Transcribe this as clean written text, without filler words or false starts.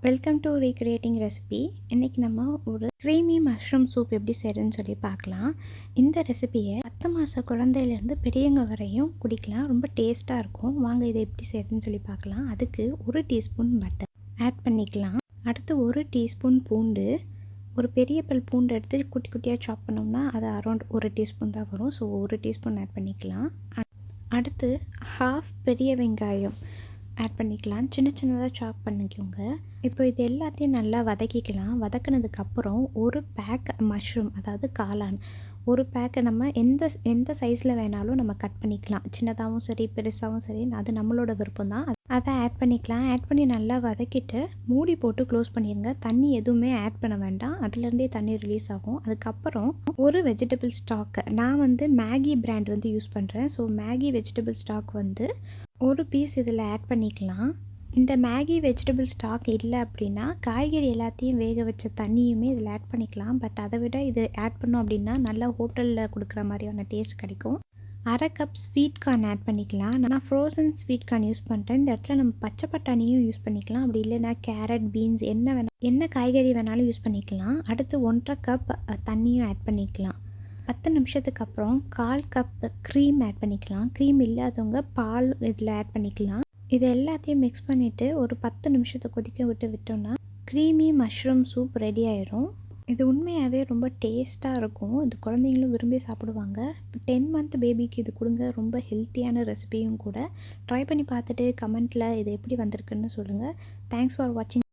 Welcome to recreating recipe. இன்றைக்கி நம்ம ஒரு க்ரீமி மஷ்ரூம் சூப் எப்படி செய்கிறதுன்னு சொல்லி பார்க்கலாம். இந்த ரெசிபியை 10 மாத குழந்தையிலேருந்து பெரியவங்க வரையும் குடிக்கலாம். ரொம்ப டேஸ்ட்டாக இருக்கும். வாங்க இதை எப்படி செய்கிறதுன்னு சொல்லி பார்க்கலாம். அதுக்கு 1 டீஸ்பூன் பட்டர் ஆட் பண்ணிக்கலாம். அடுத்து 1 டீஸ்பூன் பூண்டு, ஒரு பெரிய பல் பூண்டு எடுத்து குட்டி குட்டியாக சாப் பண்ணோம்னா அது அரௌண்ட் 1 டீஸ்பூன் தான் வரும். ஸோ 1 டீஸ்பூன் ஆட் பண்ணிக்கலாம். அடுத்து ஹாஃப் பெரிய வெங்காயம் ஆட் பண்ணிக்கலாம். சின்ன சின்னதாக சாப் பண்ணிக்கோங்க. இப்போ இது எல்லாத்தையும் நல்லா வதக்கிக்கலாம். வதக்கினதுக்கப்புறம் ஒரு பேக் மஷ்ரூம், அதாவது காளான், ஒரு பேக்கை நம்ம எந்த சைஸில் வேணாலும் நம்ம கட் பண்ணிக்கலாம். சின்னதாகவும் சரி பெருசாகவும் சரி, அது நம்மளோட விருப்பம் தான். அதை ஆட் பண்ணிக்கலாம். ஆட் பண்ணி நல்லா வதக்கிட்டு மூடி போட்டு க்ளோஸ் பண்ணிடுங்க. தண்ணி எதுவுமே ஆட் பண்ண வேண்டாம். அதுலேருந்தே தண்ணி ரிலீஸ் ஆகும். அதுக்கப்புறம் ஒரு வெஜிடபிள் ஸ்டாக்கு, நான் மேகி பிராண்ட் யூஸ் பண்ணுறேன். ஸோ மேகி வெஜிடபிள் ஸ்டாக் ஒரு பீஸ் இதில் ஆட் பண்ணிக்கலாம். இந்த மேகி வெஜிடபிள் ஸ்டாக் இல்லை அப்படின்னா காய்கறி எல்லாத்தையும் வேக வச்ச தண்ணியுமே இதில் ஆட் பண்ணிக்கலாம். பட் அதை விட இது ஆட் பண்ணோம் அப்படின்னா நல்லா ஹோட்டலில் கொடுக்குற மாதிரியான டேஸ்ட் கிடைக்கும். 1/2 கப் ஸ்வீட் கார்ன் ஆட் பண்ணிக்கலாம். நான் ஃப்ரோசன் ஸ்வீட் கார்ன் யூஸ் பண்ணுறேன். இந்த இடத்துல நம்ம பச்சை பட்டாணியும் யூஸ் பண்ணிக்கலாம். அப்படி இல்லைன்னா கேரட், பீன்ஸ் என்ன காய்கறி வேணாலும் யூஸ் பண்ணிக்கலாம். அடுத்து 1/2 கப் தண்ணியும் ஆட் பண்ணிக்கலாம். 10 நிமிஷத்துக்கு அப்புறம் 1/4 கப் க்ரீம் ஆட் பண்ணிக்கலாம். க்ரீம் இல்லாதவங்க பால் இதில் ஆட் பண்ணிக்கலாம். இது எல்லாத்தையும் மிக்ஸ் பண்ணிவிட்டு ஒரு 10 நிமிஷத்தை கொதிக்க விட்டோம்னா க்ரீமி மஷ்ரூம் சூப் ரெடி ஆயிடும். இது உண்மையாகவே ரொம்ப டேஸ்ட்டாக இருக்கும். இது குழந்தைங்களும் விரும்பி சாப்பிடுவாங்க. 10 மந்த் பேபிக்கு இது கொடுங்க. ரொம்ப ஹெல்த்தியான ரெசிபியும் கூட. ட்ரை பண்ணி பார்த்துட்டு கமெண்ட்டில் இது எப்படி வந்திருக்குன்னு சொல்லுங்கள். தேங்க்ஸ் ஃபார் வாட்சிங்.